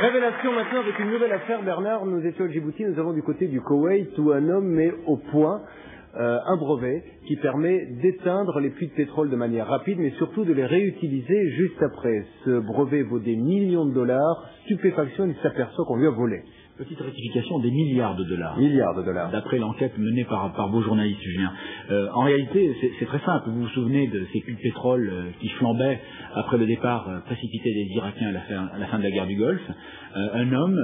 Révélation maintenant avec une nouvelle affaire, Bernard. Nous étions à Djibouti, nous avons du côté du Koweït où un homme met au point un brevet qui permet d'éteindre les puits de pétrole de manière rapide, mais surtout de les réutiliser juste après. Ce brevet vaut des millions de dollars. Stupéfaction, il s'aperçoit qu'on lui a volé. Petite rectification, des milliards de dollars. Milliards de dollars. D'après l'enquête menée par vos journalistes, Julien. En réalité, c'est très simple. Vous vous souvenez de ces puits de pétrole qui flambaient après le départ précipité des Irakiens à la fin de la guerre du Golfe. Un homme,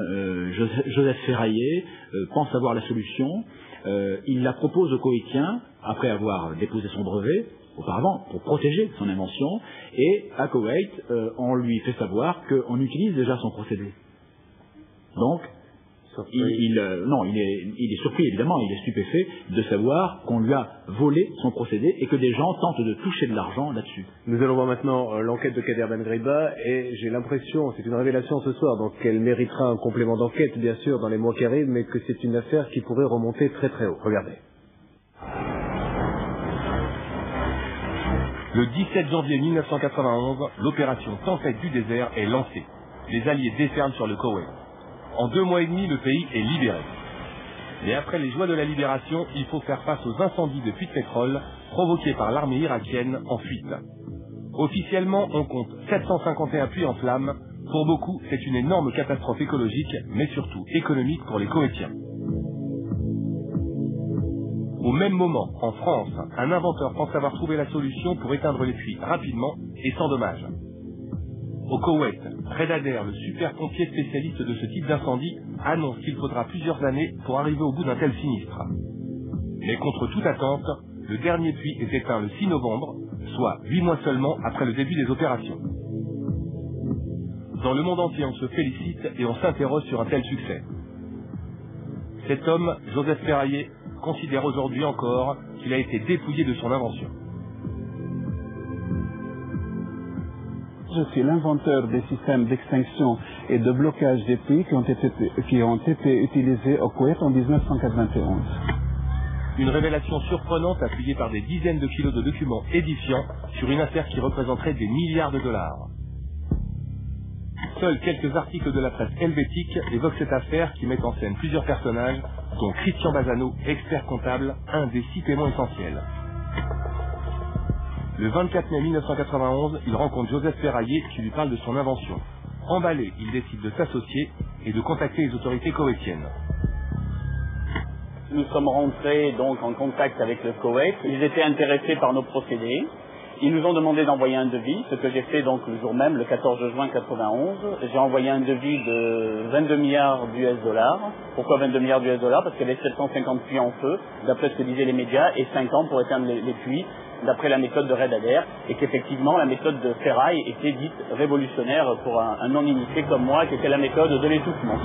Joseph Ferraillé, pense avoir la solution. Il la propose aux Koweïtiens, après avoir déposé son brevet, auparavant, pour protéger son invention. Et à Koweït, on lui fait savoir qu'on utilise déjà son procédé. Donc, il est surpris, évidemment, il est stupéfait de savoir qu'on lui a volé son procédé et que des gens tentent de toucher de l'argent là-dessus. Nous allons voir maintenant l'enquête de Kader Ben Griba et j'ai l'impression, c'est une révélation ce soir, donc elle méritera un complément d'enquête bien sûr dans les mois qui arrivent, mais que c'est une affaire qui pourrait remonter très très haut. Regardez. Le 17 janvier 1991, l'opération Tempête du désert est lancée. Les Alliés déferlent sur le Koweït. En 2 mois et demi, le pays est libéré. Mais après les joies de la libération, il faut faire face aux incendies de puits de pétrole provoqués par l'armée irakienne en fuite. Officiellement, on compte 751 puits en flammes. Pour beaucoup, c'est une énorme catastrophe écologique, mais surtout économique pour les Koweïtiens. Au même moment, en France, un inventeur pense avoir trouvé la solution pour éteindre les puits rapidement et sans dommages. Au Koweït, Red Adair, le super pompier spécialiste de ce type d'incendie, annonce qu'il faudra plusieurs années pour arriver au bout d'un tel sinistre. Mais contre toute attente, le dernier puits est éteint le 6 novembre, soit 8 mois seulement après le début des opérations. Dans le monde entier, on se félicite et on s'interroge sur un tel succès. Cet homme, Joseph Ferraillé, considère aujourd'hui encore qu'il a été dépouillé de son invention. Je suis l'inventeur des systèmes d'extinction et de blocage des puits qui ont été utilisés au Koweït en 1991. Une révélation surprenante appuyée par des dizaines de kilos de documents édifiants sur une affaire qui représenterait des milliards de dollars. Seuls quelques articles de la presse helvétique évoquent cette affaire qui met en scène plusieurs personnages, dont Christian Bazano, expert comptable, un des 6 témoins essentiels. Le 24 mai 1991, il rencontre Joseph Ferraillé qui lui parle de son invention. Emballé, il décide de s'associer et de contacter les autorités koweïtiennes. Nous sommes rentrés donc en contact avec le Koweït. Ils étaient intéressés par nos procédés. Ils nous ont demandé d'envoyer un devis, ce que j'ai fait donc le jour même, le 14 juin 1991. J'ai envoyé un devis de 22 milliards d'US dollars. Pourquoi 22 milliards d'US dollars? Parce qu'il y avait 750 puits en feu, d'après ce que disaient les médias, et 5 ans pour éteindre les puits, d'après la méthode de Red Adair, et qu'effectivement la méthode de Ferraille était dite révolutionnaire pour un non-initié comme moi, qui était la méthode de l'étouffement.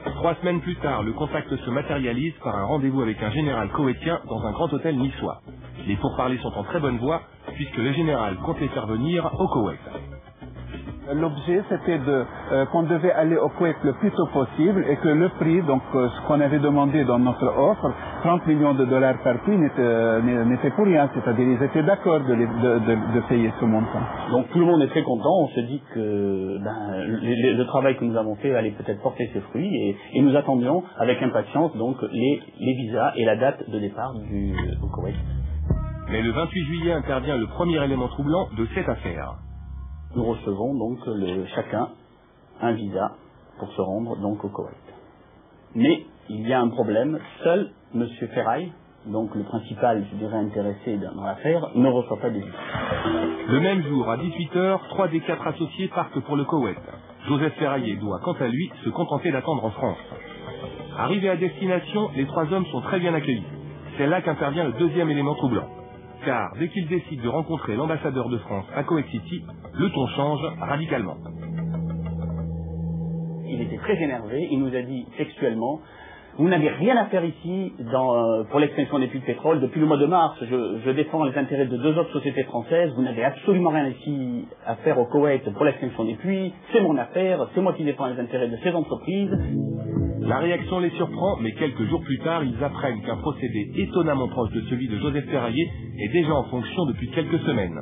3 semaines plus tard, le contact se matérialise par un rendez-vous avec un général koweïtien dans un grand hôtel niçois. Les pourparlers sont en très bonne voie, puisque le général compte les faire venir au Koweït. L'objet, c'était qu'on devait aller au Koweït le plus tôt possible et que le prix, donc ce qu'on avait demandé dans notre offre, 30 millions de dollars par prix, n'était pour rien. C'est-à-dire ils étaient d'accord de payer ce montant. Donc tout le monde est très content. On se dit que le travail que nous avons fait allait peut-être porter ses fruits et nous attendions avec impatience donc les visas et la date de départ au Koweït. Mais le 28 juillet intervient le premier élément troublant de cette affaire. Nous recevons donc chacun un visa pour se rendre donc au Koweït. Mais il y a un problème, seul M. Ferraille, donc le principal, je dirais, intéressé dans l'affaire, ne reçoit pas des visas. Le même jour, à 18h, 3 des 4 associés partent pour le Koweït. Joseph Ferraillé doit, quant à lui, se contenter d'attendre en France. Arrivés à destination, les 3 hommes sont très bien accueillis. C'est là qu'intervient le deuxième élément troublant. Car dès qu'il décide de rencontrer l'ambassadeur de France à Koweït City, le ton change radicalement. Il était très énervé, il nous a dit textuellement « Vous n'avez rien à faire ici pour l'extinction des puits de pétrole. Depuis le mois de mars, je défends les intérêts de 2 autres sociétés françaises. Vous n'avez absolument rien ici à faire au Koweït pour l'extinction des puits. C'est mon affaire, c'est moi qui défends les intérêts de ces entreprises. » La réaction les surprend, mais quelques jours plus tard, ils apprennent qu'un procédé étonnamment proche de celui de Joseph Ferraillé est déjà en fonction depuis quelques semaines.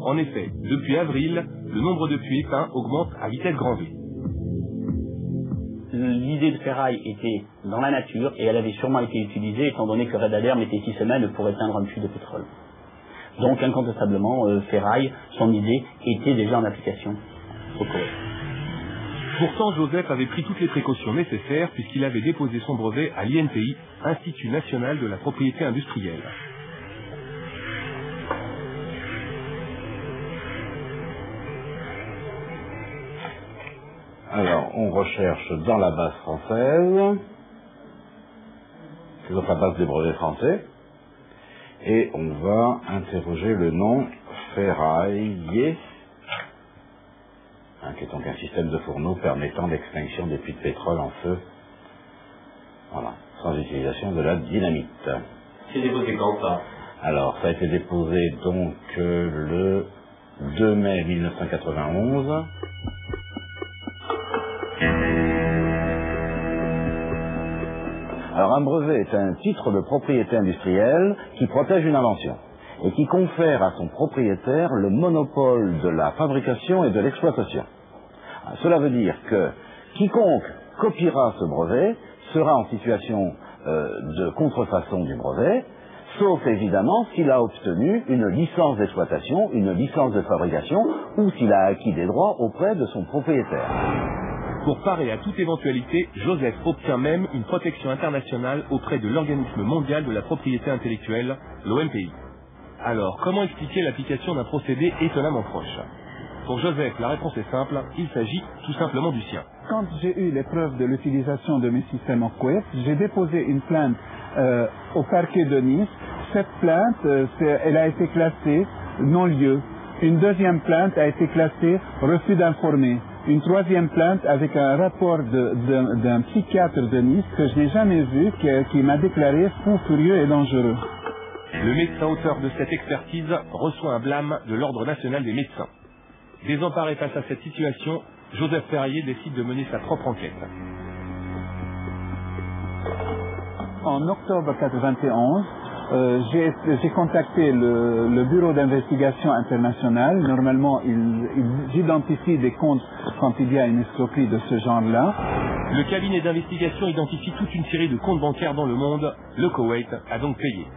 En effet, depuis avril, le nombre de puits éteints augmente à vitesse grand V. quantité de ferraille était dans la nature et elle avait sûrement été utilisée étant donné que Radader mettait 6 semaines pour éteindre un puits de pétrole. Donc incontestablement, ferraille, son idée était déjà en application au Koweït. Pourtant, Joseph avait pris toutes les précautions nécessaires puisqu'il avait déposé son brevet à l'INPI, Institut National de la Propriété Industrielle. Alors, on recherche dans la base française, c'est donc la base des brevets français, et on va interroger le nom ferrailler, qui est donc un système de fourneau permettant l'extinction des puits de pétrole en feu, voilà, sans utilisation de la dynamite. C'est déposé quand ça? Alors, ça a été déposé donc le 2 mai 1991. Alors, un brevet est un titre de propriété industrielle qui protège une invention et qui confère à son propriétaire le monopole de la fabrication et de l'exploitation. Cela veut dire que quiconque copiera ce brevet sera en situation de contrefaçon du brevet, sauf évidemment s'il a obtenu une licence d'exploitation, une licence de fabrication, ou s'il a acquis des droits auprès de son propriétaire. Pour parer à toute éventualité, Joseph obtient même une protection internationale auprès de l'Organisme mondial de la propriété intellectuelle, l'OMPI. Alors, comment expliquer l'application d'un procédé étonnamment proche? Pour Joseph, la réponse est simple, il s'agit tout simplement du sien. Quand j'ai eu les preuves de l'utilisation de mes systèmes au Koweït, j'ai déposé une plainte au parquet de Nice. Cette plainte, elle a été classée non-lieu. Une deuxième plainte a été classée refus d'informer. Une troisième plainte avec un rapport d'un psychiatre de Nice que je n'ai jamais vu, qui m'a déclaré fou, furieux et dangereux. Le médecin auteur de cette expertise reçoit un blâme de l'Ordre national des médecins. Désemparé face à cette situation, Joseph Ferrailler décide de mener sa propre enquête. En octobre 1991, j'ai contacté le bureau d'investigation international. Normalement, ils identifient des comptes quand il y a une escroquerie de ce genre-là. Le cabinet d'investigation identifie toute une série de comptes bancaires dans le monde. Le Koweït a donc payé.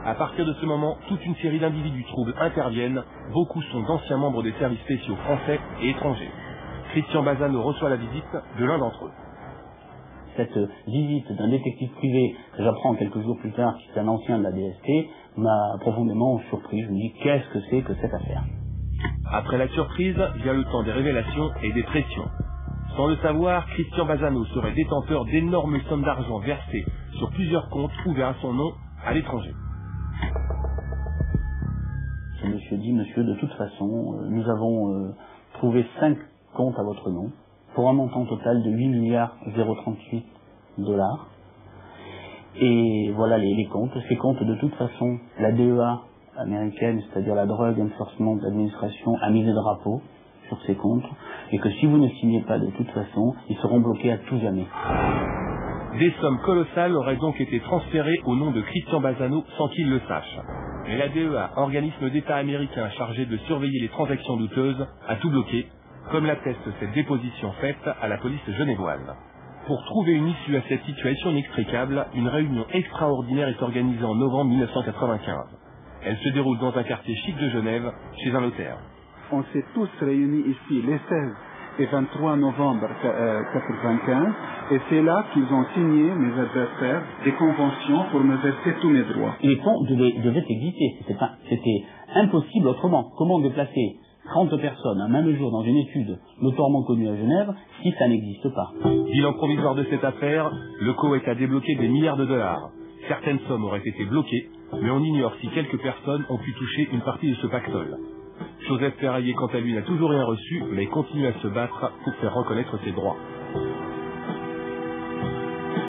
À partir de ce moment, toute une série d'individus troubles interviennent. Beaucoup sont d'anciens membres des services spéciaux français et étrangers. Christian Bazano reçoit la visite de l'un d'entre eux. Cette visite d'un détective privé que j'apprends quelques jours plus tard, qui est un ancien de la DST, m'a profondément surpris. Je me dis, qu'est-ce que c'est que cette affaire? Après la surprise, vient le temps des révélations et des pressions. Sans le savoir, Christian Bazano serait détenteur d'énormes sommes d'argent versées sur plusieurs comptes ouverts à son nom à l'étranger. Ce monsieur dit, monsieur, de toute façon, nous avons trouvé 5 comptes à votre nom, pour un montant total de 8 milliards 038 $. Et voilà les comptes. Ces comptes, de toute façon, la DEA américaine, c'est-à-dire la Drug Enforcement Administration, a mis des drapeaux sur ces comptes, et que si vous ne signez pas de toute façon, ils seront bloqués à tout jamais. Des sommes colossales auraient donc été transférées au nom de Christian Bazano sans qu'il le sache. Mais la DEA, organisme d'État américain chargé de surveiller les transactions douteuses, a tout bloqué, comme l'atteste cette déposition faite à la police genevoise. Pour trouver une issue à cette situation inextricable, une réunion extraordinaire est organisée en novembre 1995. Elle se déroule dans un quartier chic de Genève, chez un notaire. On s'est tous réunis ici les 16 et 23 novembre 1995, et c'est là qu'ils ont signé, mes adversaires, des conventions pour me verser tous mes droits. Les fonds devaient exister. C'était impossible autrement. Comment déplacer 30 personnes un même jour dans une étude notoirement connue à Genève si ça n'existe pas? Bilan provisoire de cette affaire, le Koweït a débloqué des milliards de dollars. Certaines sommes auraient été bloquées, mais on ignore si quelques personnes ont pu toucher une partie de ce pactole. Joseph Ferrailler, quant à lui, n'a toujours rien reçu, mais continue à se battre pour faire reconnaître ses droits.